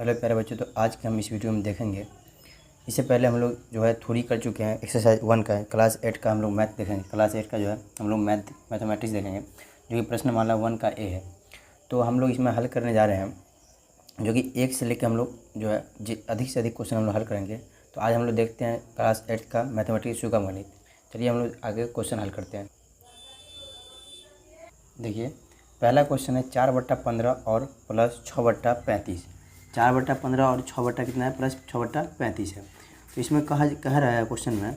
Hello प्यारे बच्चों, तो आज के हम इस वीडियो में देखेंगे। इससे पहले हम लोग जो है थ्योरी कर चुके हैं। एक्सरसाइज 1 का है, क्लास 8 का हम लोग मैथ देखेंगे। क्लास 8 का जो है हम लोग मैथमेटिक्स देखेंगे, जो कि प्रश्नमाला 1 का ए है। तो हम लोग इसमें हल करने जा रहे हैं, जो कि 1 से लेकर हम लोग जो है अधिक से अधिक क्वेश्चन हम लोग हल करेंगे। तो आज हम लोग देखते हैं क्लास 8 का मैथमेटिक्स सुगम गणित। चलिए हम लोग आगे क्वेश्चन हल करते हैं। देखिए, पहला क्वेश्चन है 4/15 और प्लस 6/35। 4/15 और 6 कितना है, प्लस 6/35 है। तो इसमें कह रहा है क्वेश्चन में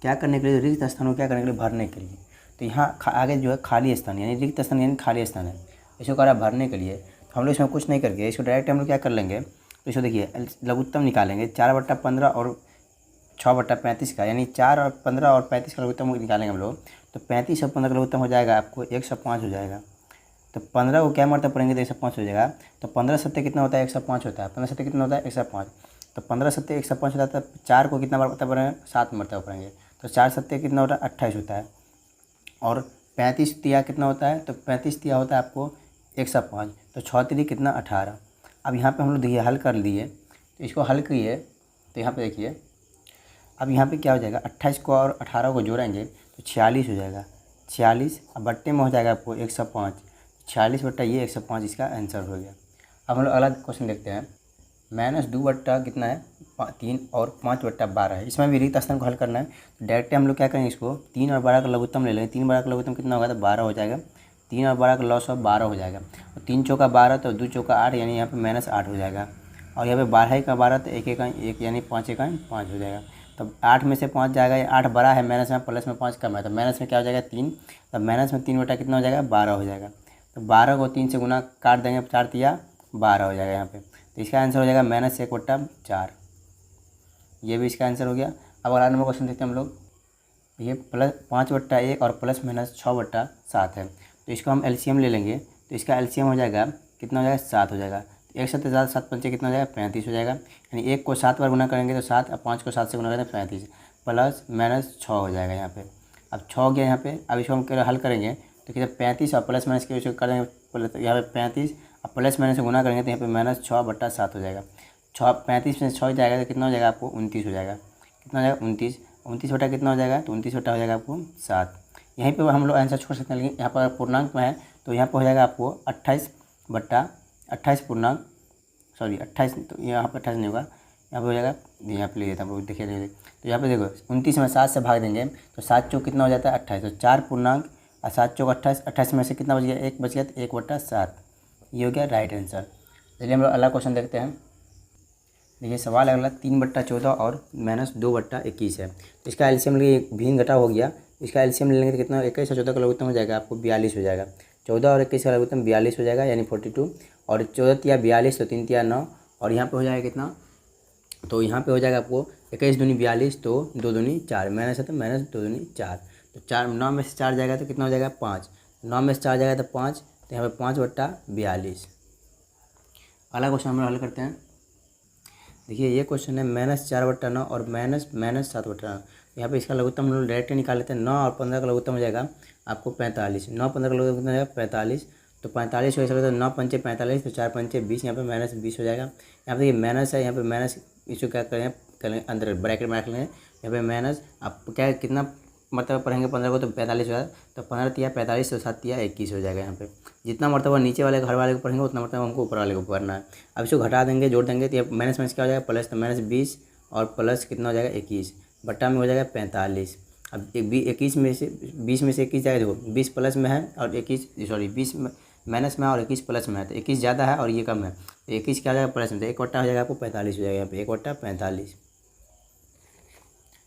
क्या करने के लिए, रिक्त स्थान को क्या करने के लिए, भरने के लिए। तो यहाँ आगे जो है खाली स्थान यानी रिक्त स्थान यानी खाली स्थान है, इसको कह रहा है भरने के लिए। तो हम लोग इसमें कुछ नहीं करके इसको डायरेक्ट हम लोग क्या कर लेंगे, तो इसको देखिए लघुत्तम निकालेंगे। 4/15 और 6/35 का, यानी 4 और 15 और 35 का लघुत्तम निकालेंगे हम लोग। तो 35 और 15 का लघुत्तम हो जाएगा आपको 105 हो जाएगा। तो 15 को क्या मरतब पढ़ेंगे तो 105 हो जाएगा। तो 15 सत्ते कितना होता है, 105 होता है। 15 सत्ते कितना होता है, 105। तो 15 सत्ते 105 होता है। तो 4 को कितना मरतब पढ़ेंगे, 7 मरतब पढ़ेंगे। तो 4 सत्ते कितना होता है, 28 होता है। और 35 तिया कितना होता है, तो 35 तिया होता है आपको 105। तो 6 तिरी कितना, 18। अब यहाँ पे हम लोग देखिए हल कर लिए, तो इसको हल किए तो यहाँ पे देखिए अब यहाँ पे क्या हो जाएगा, 28 को और 18 को जोड़ेंगे तो 46 हो जाएगा। 46 अब बट्टे में हो जाएगा आपको 105। 46 बट्टा ये 105 इसका आंसर हो गया। अब हम लोग अगला क्वेश्चन देखते हैं। -2 बट्टा कितना है, 3 और 5/12 है। इसमें भी रिक्त स्थान को हल करना है। तो डायरेक्ट हम लोग क्या करेंगे, इसको 3 और 12 का लघुत्तम ले लेंगे। 3 12 का लघुत्तम कितना होगा, तो 12 हो जाएगा। 3 और 12 का लॉस ऑफ 12 हो जाएगा। और 3 चौका 12 तो 2 चौका 8 यानी यहाँ पे -8 हो जाएगा। और यहाँ पे 12 का 12 तो 1 1 1 यानी 5 1 5 हो जाएगा। तब 8 में से 5 जाएगा, 8 बड़ा है, माइनस में प्लस में 5 कम है, तो माइनस में क्या हो जाएगा 3। तब माइनस में 3 बटा कितना हो जाएगा, 12 हो जाएगा। तो 12 को 3 से गुना काट देंगे, 4 तिया 12 हो जाएगा यहाँ पे। तो इसका आंसर हो जाएगा -1/4। ये भी इसका आंसर हो गया। अब अगला नंबर क्वेश्चन देखते हैं हम लोग। ये प्लस 5/1 और प्लस माइनस 6/7 है। तो इसको हम एलसीएम ले लेंगे। तो इसका एलसीएम हो जाएगा कितना हो जाएगा, 7 हो जाएगा। 1 7 7 7 पंचे कितना हो जाएगा, 35 हो जाएगा। यानी 1 को 7 बार गुना करेंगे तो 7, और 5 को 7 से गुना करेंगे तो 35, प्लस माइनस 6 हो जाएगा यहाँ पे। अब 6 हो गया यहाँ पे। अब इसको हम हल करेंगे तो कितना, 35 और प्लस माइनस के कर देंगे, तो यहाँ पे 35 और प्लस माइनस से गुना करेंगे तो यहाँ पे -6/7 हो जाएगा। 35 में से 6 जाएगा तो कितना हो जाएगा आपको, 29 हो जाएगा। कितना हो जाएगा, 29। 29 बटा कितना हो जाएगा, तो 29 बटा हो जाएगा आपको 7। यहीं पे हम लोग आंसर छोड़ सकते हैं, लेकिन यहाँ पर पूर्णांक में है तो यहाँ पर हो जाएगा आपको 28 पूर्णांक, सॉरी 28, तो यहाँ पर 28 नहीं होगा, यहाँ पे हो जाएगा, यहाँ पे ले लेता हूँ, देखिए। तो यहाँ पे देखो 29 में 7 से भाग देंगे तो 7 चौक कितना हो जाता है, 28। तो 4 पूर्णांक और 7 चौक 28, 28 में से कितना बच गया, 1 बच गया, तो 1/7 ये हो गया राइट आंसर। चलिए हम लोग अगला क्वेश्चन देखते हैं। देखिए सवाल अगला 3/14 और -2/21 है। तो इसका एलसीएम लिए भिन्न घटा हो गया। इसका एलसीएम ले लेंगे तो कितना, 21 और 14 का लघुत्तम हो जाएगा आपको 42 हो जाएगा। 14 और 21 का लघुत्तम 42 हो जाएगा, यानी 42। और 14 तिया 42 तो 3 तिया 9, और यहाँ पे हो जाएगा कितना, तो यहाँ पे हो जाएगा आपको 21 दूनी 42 तो 2 दूनी 4, माइनस है तो माइनस 2 दूनी 4। तो 4 9 में से 4 जाएगा तो कितना हो जाएगा, 5। 9 में से 4 जाएगा तो 5, तो यहाँ पे 5/42। अगला क्वेश्चन हम लोग हल करते हैं। देखिए ये क्वेश्चन है -4/9 और -7/9। यहाँ पे इसका लघुत्तम हम लोग डायरेक्ट निकाल लेते हैं। 9 और 15 का लघुत्तम हो जाएगा आपको 45। 9 15 का लघुत्तम हो जाएगा 45। तो 45 हो जाएगा, तो 9 पंचे 45, तो 4 पंचे 20, यहाँ पे -20 हो जाएगा। यहाँ पे देखिए माइनस है, यहाँ पे माइनस, इसको क्या करेंगे अंदर ब्रैकेट में रख लेंगे। यहाँ पे माइनस आप क्या कितना मरतबा पढ़ेंगे 15 को, तो 45 हो जाएगा। तो 15 तिया 45, तो 7 तिया 21 हो जाएगा। यहाँ पे जितना मरतबा नीचे वाले घर वाले को पढ़ेंगे उतना मरतबा हमको ऊपर वाले को पढ़ना है। अब इसको घटा देंगे, जोड़ देंगे, तो ये माइनस माइनस क्या हो जाएगा, प्लस। तो -20 और प्लस कितना हो जाएगा, 21 बट्टा में हो जाएगा 45। अब 21 में से 20 में से 21 जाएगा, देखो 20 प्लस में है और 20 माइनस में है और 21 प्लस में है, तो 21 ज़्यादा है और ये कम है, तो 21 क्या हो जाएगा, प्लस में, तो 1/, हो जाएगा आपको 45 हो जाएगा। यहाँ पे 1/45।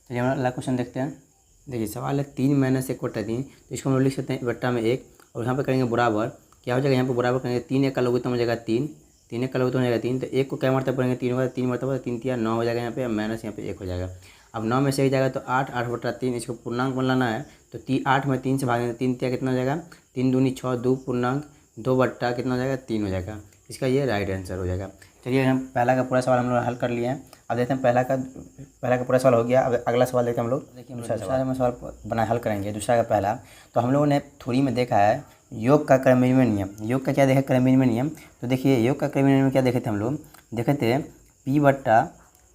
चलिए हम अगला क्वेश्चन देखते हैं। देखिए सवाल है 3 - 1/3। तो इसको हम लोग लिख सकते हैं बट्टा में 1, और यहाँ पे करेंगे बराबर, क्या हो जाएगा, यहाँ पे बराबर करेंगे 3 1 का लघुत्तम हो जाएगा 3, 3 1 का लघुत्तम हो जाएगा 3। तो 1 को क्या मरतब पढ़ेंगे, 3 होगा, 3 मरतबा 3 तिया 9 हो जाएगा यहाँ पे, माइनस यहाँ पे 1 हो जाएगा। अब 9 में से 1 जाएगा तो 8, 8/3। इसको पूर्णांक बनाना है तो 8 में 3 से भागेंगे, 3 तिया कितना हो जाएगा, 3 दूनी 6, 2 पूर्णांक 2 बट्टा कितना हो जाएगा, 3 हो जाएगा। इसका ये राइट आंसर हो जाएगा। चलिए हम पहला का पूरा सवाल हम लोग हल कर लिए हैं। अब देखते हैं पहला का पूरा सवाल हो गया। अब अगला सवाल देखते हैं हम लोग। देखिए दूसरा सवाल बना हल करेंगे। दूसरा का पहला, तो हम लोगों ने थ्योरी में देखा है योग का क्रमबद्ध नियम। योग का क्या देखा, क्रमबद्ध नियम। तो देखिए योग का क्रमबद्ध नियम क्या देखे थे हम लोग, देखे थे पी बट्टा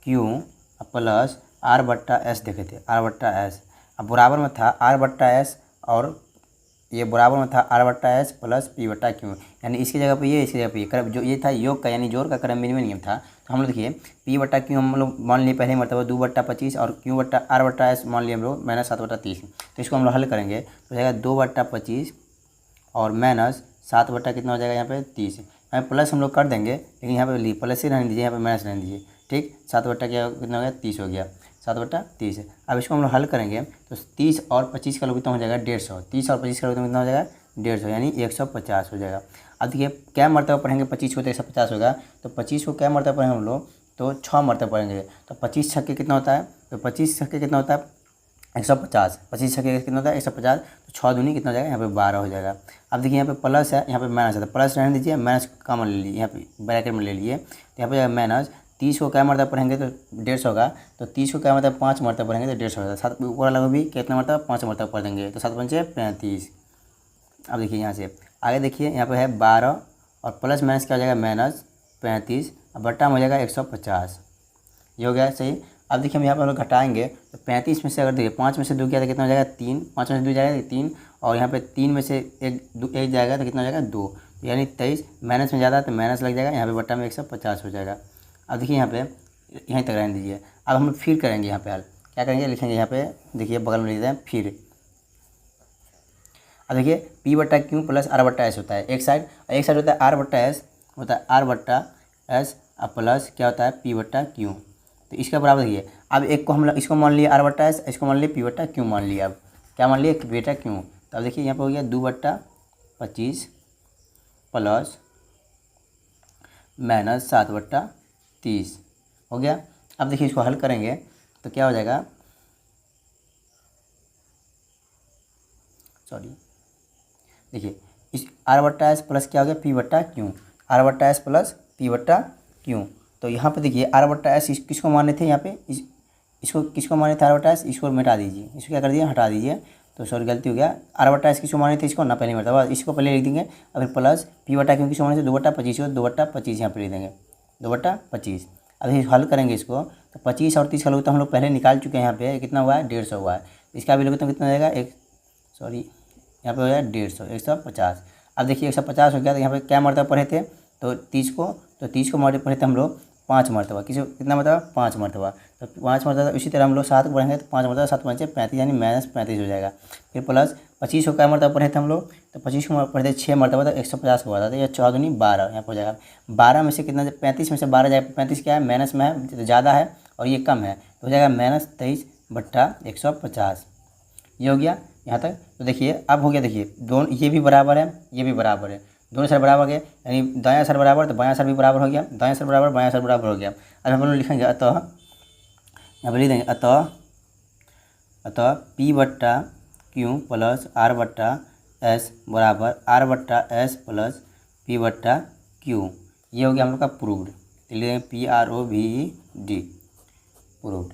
क्यू प्लस आर बट्टा एस देखे थे, आर बट्टा एस। अब बराबर में था आर बट्टा एस और ये बराबर में था आर बट्टा एस प्लस पी बट्टा क्यू, यानी इसकी जगह पे ये, इसकी जगह पे ये क्रम जो ये था योग का यानी जोड़ का क्रम मिनिमम नियम था। तो हम लोग देखिए पी बट्टा क्यू हम लोग मान लिए पहले मरतबा 2 बट्टा 25 और क्यू बट्टा आर बट्टा एस मान लिए हम लोग माइनस 7 बट्टा 30। तो इसको हम लोग हल करेंगे तो हो जाएगा 2 बट्टा 25 और माइनस 7 बट्टा कितना हो जाएगा यहाँ पे 30। यहाँ प्लस हम लोग कर देंगे लेकिन यहाँ पे प्लस ही रहने दीजिए, यहाँ पे माइनस रहने दीजिए। ठीक, 7 बट्टा क्या कितना हो गया 30 हो गया, 7 बट्टा 30। अब इसको हम लोग हल करेंगे तो 30 और 25 का लोग कितना हो जाएगा 150, 30 और 25 का लोग कितना हो जाएगा 150 यानी 150 हो जाएगा। अब देखिए क्या मरतबा पढ़ेंगे 25 को तो 150 होगा, तो 25 को क्या मरतबा पढ़ेंगे हम लोग तो 6 मरतबा पढ़ेंगे। तो 25 छक्के कितना होता है, तो 25 छक्के कितना होता है 150, 25 छक्के कितना होता है 150, तो 6 दूनी कितना हो जाएगा यहाँ पे 12 हो जाएगा। अब देखिए यहाँ पे प्लस है, यहाँ पे माइनस है, तो प्लस रहने दीजिए, माइनस कॉमन ले लीजिए, यहाँ पे ब्रैकेट में ले लिए, तो यहाँ पे माइनस 30 को क्या मरतबा पढ़ेंगे तो 150 होगा, तो 30 को क्या मतलब 5 मरतबा पढ़ेंगे तो 150 होगा। 7 ऊपर वाला भी कितना मरतबा 5 मरतबा पढ़ देंगे, तो 7 पंचे 35। अब देखिए यहाँ से आगे देखिए यहाँ पे है 12 और प्लस माइनस क्या हो जाएगा माइनस 35 और बट्टा में हो जाएगा 150, ये हो गया सही। अब देखिए हम यहाँ पर हम लोग घटाएंगे तो 35 में से अगर देखिए 5 में से 2 किया तो कितना हो जाएगा 3, 5 में से 2 जाएगा 3 और यहाँ पे 3 में से एक जाएगा तो कितना हो जाएगा 2, यानी 23। माइनस में ज़्यादा है तो माइनस लग जाएगा, यहाँ पे बट्टा में 150 हो जाएगा। अब देखिए यहाँ पे यहीं तक रहने दीजिए। अब हम फिर करेंगे यहाँ पे हल, क्या करेंगे लिखेंगे यहाँ पे देखिए बगल में लिख देते हैं फिर। अब देखिए पी बट्टा क्यू प्लस आर बट्टा एस होता है एक साइड, और एक साइड होता है आर बट्टा एस, होता है आर बट्टा एस और प्लस क्या होता है पी बट्टा क्यू। तो इसका बराबर देखिए अब एक को हम इसको मान लिया आर बट्टा एस, इसको मान लिया पी बट्टा क्यू मान लिया। अब क्या मान लिया पी बट्टा क्यू, तो अब देखिए यहाँ पे हो गया 2 बट्टा 25 प्लस माइनस 7 बट्टा 30 हो गया। अब देखिए इसको हल करेंगे तो क्या हो जाएगा, सॉरी देखिए इस आर बट्टा एस प्लस क्या हो गया पी बट्टा क्यू, आर बट्टा एस प्लस पी बट्टा क्यू। तो यहाँ पे देखिए आर बट्टा एस किसको माने थे, यहाँ पे इसको किसको माने थे आर बट्टा एस, इसको मिटा दीजिए, इसको क्या कर दिए हटा दीजिए, तो सॉरी गलती हो गया। आर बट्टा एस किसको माने थे इसको ना पहले मरतबा, इसको पहले लिख देंगे और फिर प्लस पी बट्टा क्यू किसको माने थे 2 बट्टा 25 को 2 बट्टा 25 यहाँ पे लिख देंगे 2 बट्टा 25। अभी हल करेंगे इसको तो 25 और 30 का लोग तो हम लोग पहले निकाल चुके हैं, यहाँ पे कितना हुआ है 150 हुआ है, इसका भी लोग तो कितना हो जाएगा यहाँ पे हो जाएगा 150 150। अब देखिए 150 हो गया, तो यहाँ पे क्या मरतबा पढ़े थे तो 30 को, तो 30 को पढ़े थे हम लोग 5 मरतबा, कितना मरतबा 5 मरतबा, तो 5 मरतबा इसी तरह हम लोग 7 को पढ़ेंगे तो 5 मरतबा 7 पंचे 35 यानी माइनस 35 हो जाएगा। फिर प्लस 25 को क्या मरतबा पढ़े थे हम लोग, तो 25 को पढ़े थे 6 मरतबा तो 150 हुआ था, तो यह 14 दूनी 12 यहाँ पर हो जाएगा। 12 में से कितना 35 में से 12 जाएगा, 35 क्या है माइनस में है तो ज़्यादा है और ये कम है, तो हो जाएगा माइनस 23 बट्टा 150, ये हो गया यहाँ तक। तो देखिए अब हो गया, देखिए दोनों ये भी बराबर है ये भी बराबर है, दोनों साइड बराबर हो गए, यानी दायां साइड बराबर तो बायां साइड भी बराबर हो गया, दायां साइड बराबर बायां साइड बराबर हो गया। अब हम लोग लिखेंगे अतः, यहाँ पर लिख देंगे अतः पी बट्टा क्यू प्लस आर बट्टा एस बराबर आर बट्टा एस प्लस पी बट्टा क्यू, ये हो गया हम लोग का प्रूव्ड, लिख देंगे PROVED प्रूव्ड।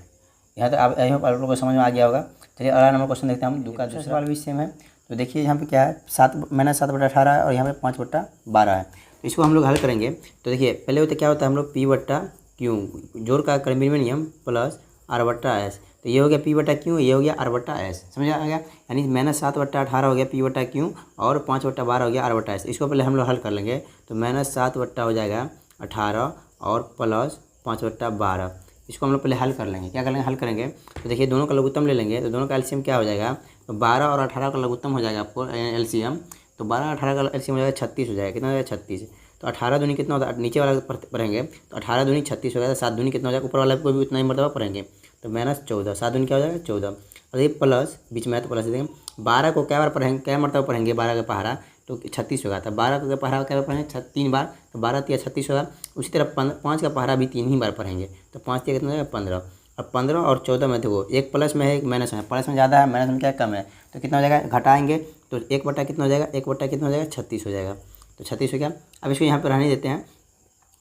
यहाँ तक आप आप लोगों को समझ में आ गया होगा। चलिए अगला नंबर क्वेश्चन देखते हैं हम, दूसरा सवाल भी सेम है। तो देखिए यहाँ पे क्या है 7 माइनस 7 बट्टा 18 है और यहाँ पे 5 बट्टा 12 है, तो इसको हम लोग हल करेंगे। तो देखिए पहले होते क्या होता है हम लोग पी बट्टा क्यू जोड़ का क्रमिक नियम प्लस आर बट्टा एस, तो ये हो गया पी बट्टा क्यू, ये हो गया आर बट्टा एस, समझ आ गया, यानी माइनस 7 बट्टा 18 हो गया पी बट्टा क्यू और 5 बट्टा 12 हो गया आर बट्टा एस। इसको पहले हम लोग हल कर लेंगे, तो माइनस 7 बट्टा हो जाएगा 18 और प्लस 5 बट्टा 12, इसको हम लोग पहले हल कर लेंगे। क्या करेंगे हल करेंगे तो देखिए दोनों का लघुत्तम ले लेंगे, तो दोनों का एलसीएम क्या हो जाएगा, तो 12 और 18 का लघुत्तम हो जाएगा आपको एलसीएम, तो 12 18 का एलसीएम हो जाएगा 36 हो जाएगा, कितना हो जाएगा 36, तो 18 दूनी कितना होता है नीचे वाला पढ़ेंगे तो 18 दूनी 36 हो जाएगा, 7 दूनी कितना हो जाएगा ऊपर वाला को भी उतना ही मरतबा पढ़ेंगे तो माइनस 14, 7 दूनी क्या हो जाएगा 14, और ये प्लस बीच में है तो प्लस देंगे। 12 को क्या बार पढ़ेंगे क्या मरतबा पढ़ेंगे 12 का पहाड़ा तो 36 होगा, तो 12 का पहाड़ा क्या बार पढ़ेंगे 3 बार, तो 12 या 36 होगा। उसी तरह 5 का पहाड़ा भी 3 ही बार पढ़ेंगे, तो 5 कितना हो जाएगा 15, और 15 और 14 में देखो एक प्लस में है एक माइनस में है, प्लस में ज़्यादा है माइनस में क्या कम है, तो कितना हो जाएगा घटाएंगे तो 1 बट्टा कितना हो जाएगा 1 बट्टा कितना हो जाएगा 36 हो जाएगा, तो 36 हो गया। अब इसको यहाँ पर रहने देते हैं।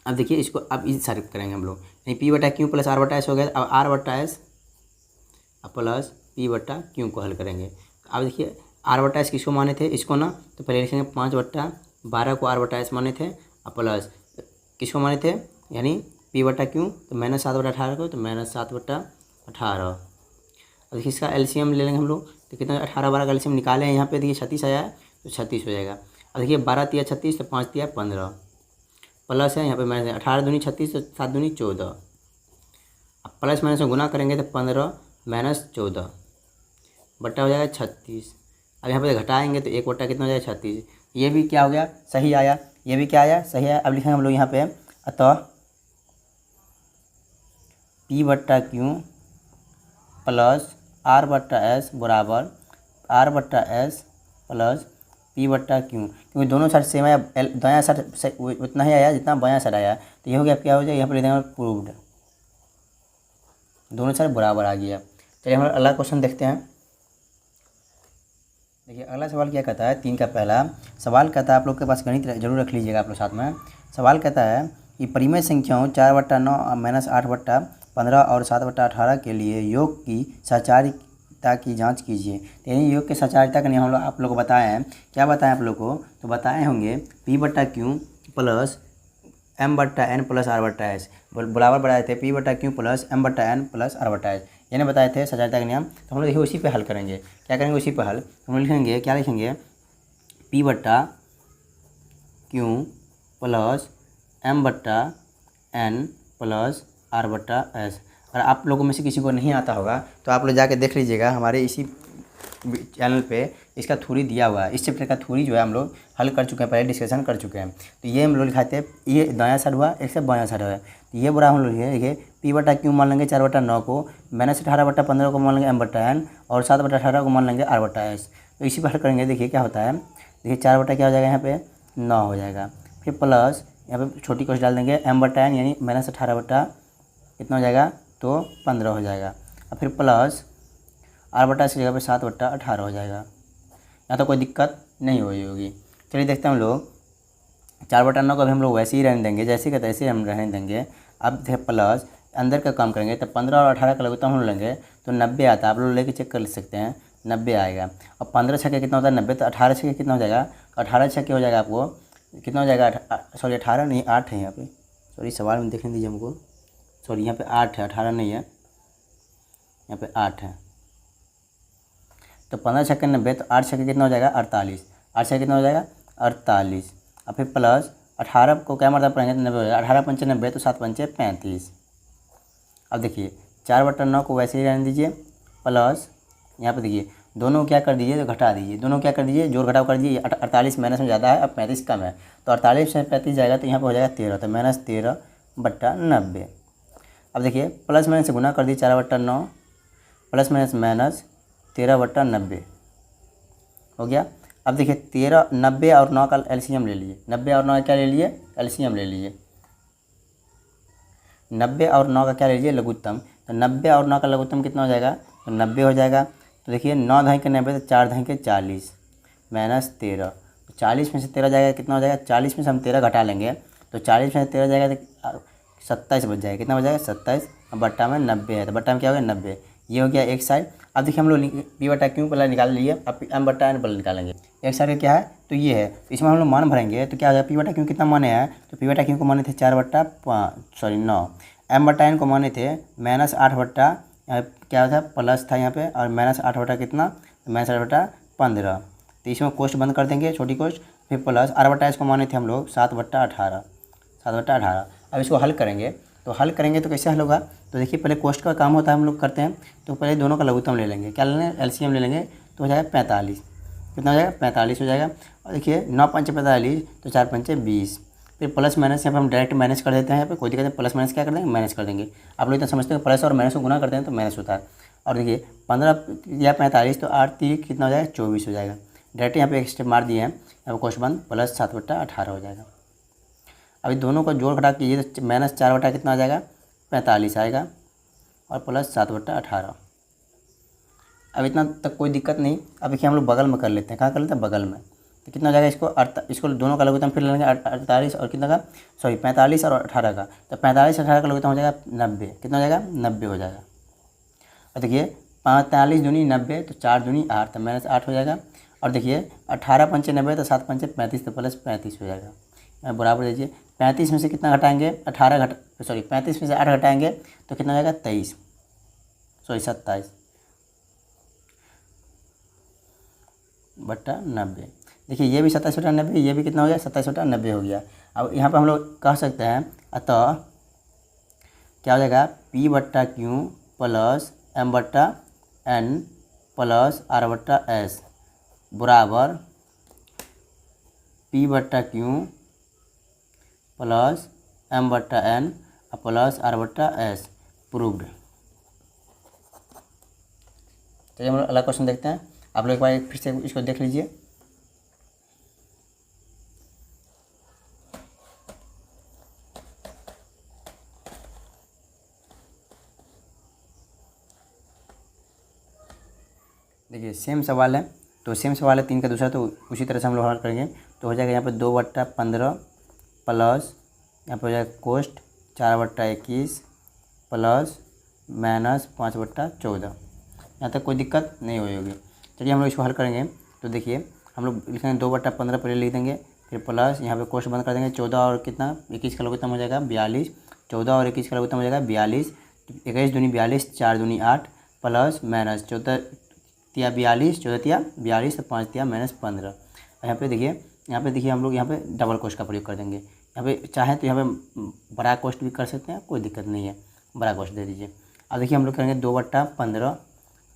अब देखिए इसको अब इस साइड करेंगे हम लोग, यानी पी बट्टा क्यू प्लस आर बट्टा एस हो गया, अब आर बट्टा एस प्लस पी बट्टा क्यू को हल करेंगे। अब देखिए आर बट्टा एस किसको माने थे इसको ना, तो पहले लिखेंगे 5 बट्टा 12 को आर बट्टा एस माने थे और प्लस किसको माने थे यानी पी बटा क्यू, तो -7/18 को, तो -7/18। अब देखिए इसका एलसीएम ले लेंगे हम लोग, तो कितना 18/12 का एलसीएम निकाले हैं। यहाँ पे देखिए 36 आया है, तो 36 हो जाएगा। अब देखिए 12 तिया 36, तो 5 तिया 15, प्लस है यहाँ पे माइनस 18 दूनी 36, तो 7 दूनी 14। अब प्लस माइनस में गुना करेंगे तो 15 - 14 बट्टा हो जाएगा 36। अब यहाँ पे घटाएंगे तो 1 बट्टा कितना हो जाएगा 36। ये भी क्या हो गया, सही आया, ये भी क्या आया, सही आया। अब लिखेंगे हम लोग यहाँ पे, अतः पी बट्टा क्यू प्लस आर बट्टा एस बराबर आर बट्टा एस प्लस पी बट्टा क्यू, क्योंकि दोनों साइड सेम आया, दायां साइड उतना ही आया जितना बायां साइड आया। तो ये हो गया, क्या हो जाएगा यहाँ पर लिख देंगे प्रूव्ड, दोनों साइड बराबर आ गया। चलिए हम अगला क्वेश्चन देखते हैं। देखिए अगला सवाल क्या कहता है, 3 का पहला सवाल कहता है, आप लोग के पास गणित जरूर रख लीजिएगा आप लोग साथ में। सवाल कहता है कि परिमेय संख्याओं 4/9 - 8/15 और 7/18 के लिए योग की सचारिता की जांच कीजिए। तो यानी योग की सचारिता का नियम हम लोग आप लोग को बताए हैं। क्या बताएं आप लोग को, तो बताए होंगे पी बट्टा क्यू प्लस एम बट्टा एन प्लस आर बट्टा एस बराबर बताए थे पी बट्टा क्यू प्लस एम बट्टा एन प्लस आर बट्टा एस, यानी बताए थे सचारिता का नियम। तो हम लोग देखिए उसी पे हल करेंगे। क्या करेंगे, उसी पे हल हम लोग लिखेंगे, क्या लिखेंगे, पी बट्टा क्यू प्लस एम बट्टा एन प्लस आर बट्टा एस। और आप लोगों में से किसी को नहीं आता होगा तो आप लोग जाके देख लीजिएगा, हमारे इसी चैनल पे इसका थ्योरी दिया हुआ है। इस चैप्टर का थ्योरी जो है हम लोग हल कर चुके हैं, पहले डिस्कशन कर चुके हैं। तो ये हम लोग लिखाए थे, ये दायां साइड हुआ, एक से बायां साइड है। तो ये बड़ा हम लोग देखिए पी बटा क्यू मान लेंगे 4/9 को, -18/15 को मान लेंगे एम बट्टा एन, और 7/18 को मान लेंगे आर बट्टा एस। तो इसी पर हल करेंगे। देखिए क्या होता है, देखिए 4 बटा क्या हो जाएगा, यहाँ पे 9 हो जाएगा, फिर प्लस यहाँ पे छोटी कोश डाल देंगे एम बट्टा एन, यानी -18 बट्टा कितना हो जाएगा, तो 15 हो जाएगा। और फिर प्लस आर बटा इसकी जगह पे 7/18 हो जाएगा। यहाँ तो कोई दिक्कत नहीं होगी। चलिए देखते हैं हम लोग 4/9 को अभी हम लोग वैसे ही रहने देंगे, जैसे कि तैसे हम रहने देंगे। अब देखिए प्लस अंदर का काम करेंगे तो 15 और 18 का लगता हम लोग लेंगे तो 90 आता है। आप लोग लेके चेक कर सकते हैं, 90 आएगा। और 15 छक्के कितना होता है 90, तो 18 छक्के कितना हो जाएगा, 18 छक्के हो जाएगा आपको कितना हो जाएगा, सॉरी 18 नहीं 8 है यहाँ पे, सॉरी सवाल में देखने दीजिए हमको, सॉरी यहाँ पे 8 है, 18 नहीं है, यहाँ पे 8 है। तो 15 छक्के 90, तो 8 छक्के कितना हो जाएगा 48, 8 छक्के कितना हो जाएगा 48। और फिर प्लस 18 को क्या मतलब पढ़ेंगे तो 90 हो जाएगा, 18 पंचे 90, तो 7 पंचे 35। अब देखिए 4/9 को वैसे ही रहने दीजिए, प्लस यहाँ पे देखिए दोनों क्या कर दीजिए, तो घटा दीजिए, दोनों क्या कर दीजिए, जोड़ घटाव कर दीजिए। 48 माइनस में ज़्यादा है, अब 35 कम है, तो 48 से 35 जाएगा तो यहाँ पर हो जाएगा 13, तो -13/90। अब देखिए प्लस माइनस से गुना कर दीजिए, 4/9 प्लस माइनस 13/90 हो गया। अब देखिए 13, 90 और 9 का एलसीएम ले लीजिए, 90 और 9 का क्या ले लिए, एलसीएम ले लीजिए। 90 और 9 का क्या ले लीजिए, लघुत्तम। तो 90 और 9 का लघुत्तम कितना हो जाएगा, तो 90 हो जाएगा। तो देखिए 9 ढाई के 90, तो 4 ढाई के 40 -13, तो 40 में से 13 जाएगा कितना हो जाएगा, 40 में से हम 13 घटा लेंगे तो 40 में से 13 जाएगा तो 27 बच जाएगा, कितना हो जाएगा 27, और बट्टा में 90 है, तो बट्टा में क्या हो गया 90। ये हो गया एक साइड। अब देखिए हम लोग पी बटा क्यू पहले निकाल लिए, अब एम बट्टा एन पहले निकालेंगे। एक साइड का क्या है, तो ये है, तो इसमें हम लोग मान भरेंगे तो क्या हो जाएगा, पी बटा क्यू कितना माने हैं, तो पी बटा क्यू को माने थे 4/9, एम बटा एन को माने थे -8 क्या था प्लस था यहाँ पे, और -8 कितना, -8/15। तो इसमें कोष्ट बंद कर देंगे, छोटी कोष्ट, फिर प्लस आर बटा एस को माने थे हम लोग 7/18। अब इसको हल करेंगे, तो हल करेंगे तो कैसे हल होगा, तो देखिए पहले कोष्ट का काम होता है, हम लोग करते हैं। तो पहले दोनों का लघुत्तम ले लेंगे, क्या ले लेंगे, एलसीएम ले लेंगे, तो हो जाएगा 45, कितना हो जाएगा 45 हो जाएगा। और देखिए 9 पंचे 45, तो 4 पंचे 20, फिर प्लस माइनस यहाँ पर हम डायरेक्ट माइनस कर देते हैं, यहाँ पे कोई दिक्कत नहीं, प्लस माइनस क्या कर देंगे, माइनस कर देंगे। आप लोग इतना समझते हैं प्लस और माइनस को गुना करते हैं तो माइनस होता है। और देखिए 15 या 45, तो 8 3 कितना हो जाएगा 24 हो जाएगा। डायरेक्ट यहाँ पे एक स्टेप मार दिए हैं, यहाँ पर कोष्ट बंद, प्लस 7/18 हो जाएगा। अभी दोनों को जोड़ घटा कीजिए तो -4 कितना आ जाएगा 45 आएगा, और प्लस 7/18। अब इतना तक कोई दिक्कत नहीं। अब देखिए हम लोग बगल में कर लेते हैं, कहाँ कर लेते हैं, बगल में। तो कितना हो जाएगा, इसको दोनों का लघुत्तम फिर लेंगे 48 और कितना का, सॉरी 45 और 18 का, तो 45 18 का लघुत्तम हो जाएगा 90, कितना हो जाएगा 90 हो जाएगा। और देखिए 45 दूनी 90, तो 4 दूनी 8, तो -8 हो जाएगा। और देखिए 18 पंचे 90, तो 7 पंचे 35, तो प्लस 35 हो जाएगा। बराबर दीजिए। 35 में से कितना घटाएंगे, 35 में से 8 घटाएंगे तो कितना हो जाएगा 27 बट्टा 90। देखिए ये भी 27 बटा 90, ये भी कितना हो गया 27 बटा 90 हो गया। अब यहाँ पर हम लोग कह सकते हैं अतः क्या हो जाएगा P बट्टा Q प्लस M बट्टा N प्लस R बट्टा S बराबर P बट्टा Q प्लस M बट्टा N प्लस R बट्टा S प्रूव्ड। चलिए हम लोग अगला क्वेश्चन देखते हैं। आप लोग एक बार फिर से इसको देख लीजिए। देखिए सेम सवाल है, तो सेम सवाल है 3 का दूसरा, तो उसी तरह से हम लोग हल करेंगे। तो हो जाएगा यहाँ पे 2/15 प्लस यहाँ पे हो जाएगा कोस्ट 4/21 प्लस माइनस 5/14। यहाँ तक कोई दिक्कत नहीं होगी। चलिए हम लोग इसको हल करेंगे। तो देखिए हम लोग लिखेंगे 2/15 पहले लिख देंगे, फिर प्लस यहाँ पे कोस्ट बंद कर देंगे। 14 और कितना 21 का लघुत्तम हो जाएगा 42। 14 और 21 का लघुत्तम हो जाएगा 42। 21 दूनी 42, 4 दूनी 8 प्लस माइनस 14 तिया 42, 14 तिया 42 तो 5 तिया -15। यहाँ पे देखिए हम लोग यहाँ पे डबल कोस्ट का प्रयोग कर देंगे। यहाँ पे चाहे तो यहाँ पे बड़ा कोस्ट भी कर सकते हैं, कोई दिक्कत नहीं है, बड़ा कोस्ट दे दीजिए। अब देखिए हम लोग करेंगे 2/15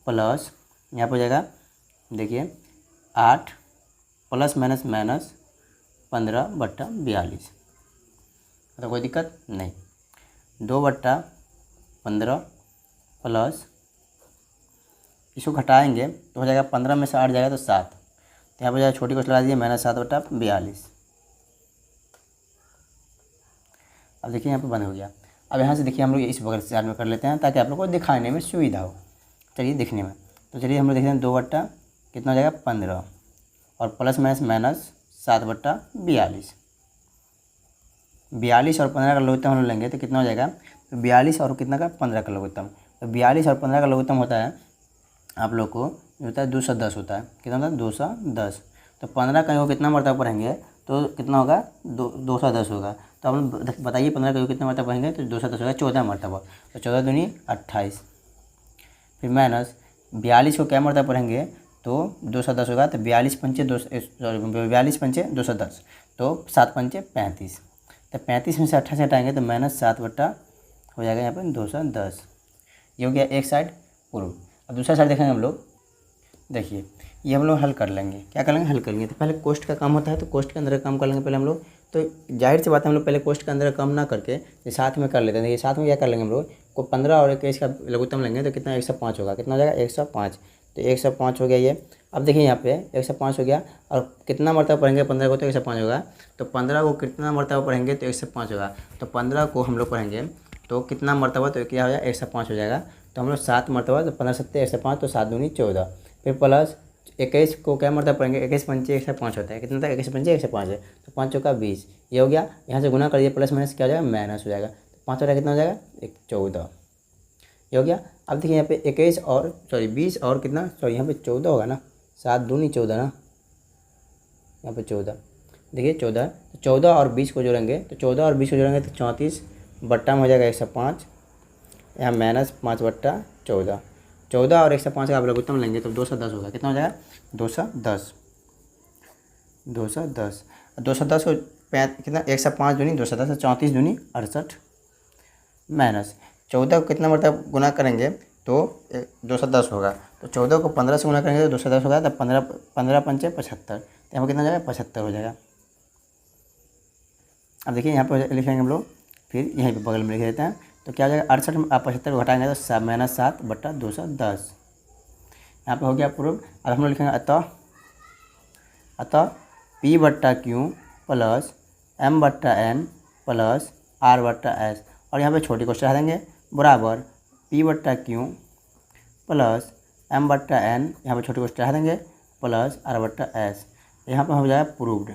प्लस यहाँ पर हो जाएगा देखिए 8 प्लस माइनस 15/42। तो कोई दिक्कत नहीं। 2/15 प्लस इसको घटाएंगे तो हो जाएगा 15 में से 8 जाएगा तो 7, तो यहाँ पर जाएगा छोटी कोष्ठ लगा दीजिए -7/42। अब देखिए यहाँ पे बंद हो गया। अब यहाँ से देखिए हम लोग इस बगल से साइड में कर लेते हैं ताकि आप लोग को दिखाने में सुविधा हो, चलिए दिखने में। तो चलिए हम लोग देखते हैं 2 बट्टा कितना हो जाएगा 15 और प्लस माइनस 7/42। 42 और 15 का लघुत्तम हम लोग लेंगे तो कितना हो जाएगा, तो 42 और कितना का 15 का लघुत्तम। तो 42 और 15 का लघुत्तम होता है आप लोग को होता है 210 होता है। कितना होता है 210। तो 15 का योग कितना मरतबा पढ़ेंगे तो कितना होगा 210 होगा। तो आप लोग बताइए 15 का योग कितना मरतबा पढ़ेंगे तो 210 होगा 14 मरतबा। तो 14 दूनी 28, फिर माइनस 42 को क्या मरतबा पढ़ेंगे तो 210 होगा। तो 42 पंचे 210 तो 7 पंचे 35। तो 35 में से 28 हटाएंगे तो -7 बट्टा हो जाएगा यहाँ पर 210। ये हो गया एक साइड प्रूव। अब दूसरा साइड देखेंगे हम लोग। देखिए ये हम लोग हल कर लेंगे, क्या कर लेंगे हल कर लेंगे। तो पहले कोष्ट का काम होता है तो कोष्ट के अंदर काम कर लेंगे पहले हम लोग। तो जाहिर सी बात है हम लोग पहले कोष्ट के अंदर काम ना करके ये साथ में कर लेते हैं। देखिए साथ में क्या कर लेंगे हम लोग को 15 और 21 का लघुत्तम लेंगे तो कितना 105 होगा। कितना हो जाएगा 105। तो 105 हो गया ये। अब देखिए यहाँ पे 105 हो गया और कितना मरतबा पढ़ेंगे 15 को तो 105 होगा। तो 15 को कितना मरतबा पढ़ेंगे तो 105 होगा। तो 15 को हम लोग पढ़ेंगे तो कितना मरतबा तो क्या हो जाएगा 105 हो जाएगा। तो हम लोग 7 मरतबा तो 15 7 105 तो 7 दूनी 14। फिर प्लस 21 को क्या मरतबा पढ़ेंगे 21 पंचे 105 होता है। कितना था 21 पंचे 105 है तो 5 चौका 20। ये हो गया। यहाँ से गुना कर दिए प्लस माइनस क्या हो जाएगा माइनस हो जाएगा। तो 5 वाला कितना हो जाएगा 14। ये हो गया। अब देखिए यहाँ पे 21 और 20 और कितना यहाँ पे 14 होगा ना, 7 दूनी 14 ना, यहाँ पे 14 देखिए 14। तो 14 और 20 को जोड़ेंगे तो 14 और 20 को जोड़ेंगे तो 34 बट्टा में हो जाएगा 105, यहाँ -5/14। 14 और 105 का आप लघुत्तम लेंगे तो 210 होगा। कितना हो जाएगा 210। 210 को कितना 105 दूनी 210 34 दूनी 68 माइनस 14 को कितना मतलब गुना करेंगे तो 210 होगा। तो 14 को 15 से गुना करेंगे तो 210 होगा। तो 15 पंचे 75, तो यहाँ पर कितना हो जाएगा 75 हो जाएगा। अब देखिए यहाँ पर लिखेंगे हम लोग, फिर यहीं पे बगल में लिख देते हैं। तो क्या हो जाएगा 68 में आप 75 को घटाएंगे तो -7/210। यहाँ पे हो गया प्रूफ। अब हम लोग लिखेंगे अतः P/Q plus M/N plus R/S और यहाँ पे छोटी क्वेश्चन हटा देंगे बराबर P/Q प्लस M/N, यहाँ पे छोटी क्वेश्चन हटा देंगे प्लस R/S। यहाँ पे हो जाएगा प्रूव्ड।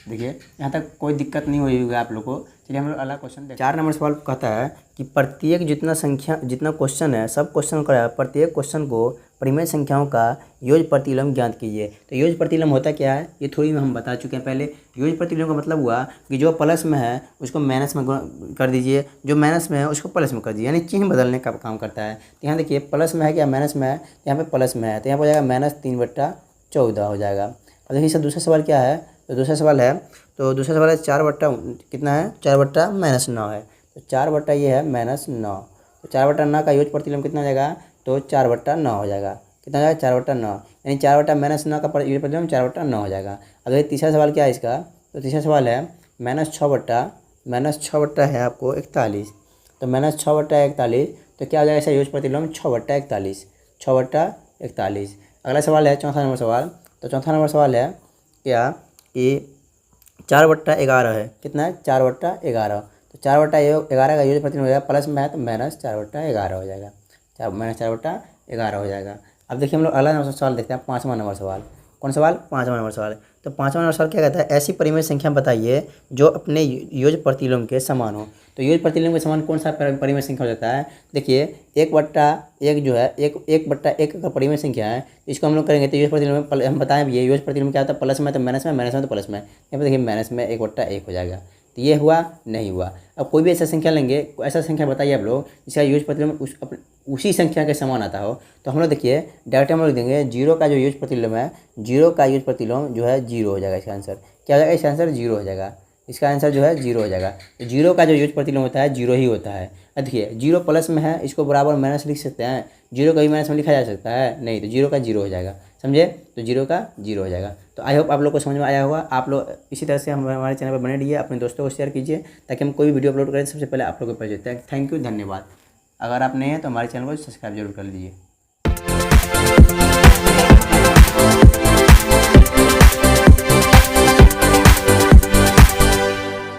देखिए यहाँ तक कोई दिक्कत नहीं हुई होगी आप लोग को। चलिए हम लोग अगला क्वेश्चन देखते हैं। 4 नंबर सवाल कहता है कि प्रत्येक जितना क्वेश्चन है सब क्वेश्चन का प्रत्येक क्वेश्चन को परिमेय संख्याओं का योग प्रतिलोम ज्ञात कीजिए। तो योग प्रतिलोम होता क्या है ये थोड़ी में हम बता चुके हैं पहले। योग प्रतिलोम का मतलब हुआ कि जो प्लस में है उसको माइनस में कर दीजिए, जो माइनस में है उसको प्लस में कर दीजिए, यानी चिन्ह बदलने का काम करता है। तो यहाँ देखिए प्लस में है क्या माइनस में है, यहाँ पे प्लस में है तो यहाँ पर हो जाएगा -3/14 हो जाएगा। अब देखिए सर दूसरा सवाल क्या है, तो दूसरा सवाल है 4 बट्टा कितना है 4/-9 है। तो 4 ये है -9, तो 4/9 का योग प्रतिलोम कितना हो जाएगा, तो 4/9 हो जाएगा। कितना हो जाएगा 4/9, यानी 4/-9 का योग प्रतिलोम 4/9 हो जाएगा। अब ये तीसरा सवाल क्या है इसका, तो तीसरा सवाल है -6 है आपको 41, तो -6/41 तो क्या हो जाएगा इसका योग प्रतिलोम 6/41। अगला सवाल है चौथा नंबर सवाल। तो चौथा नंबर सवाल है क्या कि 4/11 है, कितना है 4/11, तो 4/11 का योग प्रतिलोम हो जाएगा, प्लस में है तो -4/11 हो जाएगा, -4/11 हो जाएगा। अब देखिए हम लोग अगला नंबर सवाल देखते हैं, 5वां नंबर सवाल। कौन सवाल, 5वां नंबर सवाल। तो 5वां नंबर सवाल क्या कहता है, ऐसी परिमेय संख्या बताइए जो अपने योग प्रतिलोम के समान हो। तो योग प्रतिलोम के समान कौन सा परिमेय संख्या हो जाता है, देखिए 1/1 जो है 1/1 का परिमेय संख्या है, इसको हम लोग करेंगे तो योग प्रतिलोम में हम बताएं ये योग प्रतिलोम क्या होता है, प्लस में तो माइनस में, माइनस में तो प्लस में, यहाँ पर देखिए माइनस में 1/1 हो जाएगा। तो ये हुआ नहीं हुआ। अब कोई भी ऐसा संख्या लेंगे, ऐसा संख्या बताइए आप लोग जिसका योग प्रतिलोम उसी संख्या के समान आता हो। तो हम लोग देखिए डायरेक्ट हम लोग देंगे 0 का जो योग प्रतिलोम है, 0 का योग प्रतिलोम जो है 0 हो जाएगा। इसका आंसर क्या हो जाएगा, इसका आंसर 0 हो जाएगा। इसका आंसर जो है 0 हो जाएगा। तो 0 का जो योग प्रतिलोम होता है 0 ही होता है। देखिए 0 प्लस में है, इसको बराबर माइनस लिख सकते हैं, 0 का भी माइनस में लिखा जा सकता है, नहीं तो 0 का 0 हो जाएगा, समझे, तो 0 का 0 हो जाएगा। तो आई होप आप लोग को समझ में आया होगा। आप लोग इसी तरह से हमारे चैनल पर बने रहिए, अपने दोस्तों को शेयर कीजिए ताकि हम कोई भी वीडियो अपलोड करें सबसे पहले आप लोग को पहुंचे। थैंक यू, धन्यवाद। अगर आप नए हैं तो हमारे चैनल को सब्सक्राइब जरूर कर लीजिए।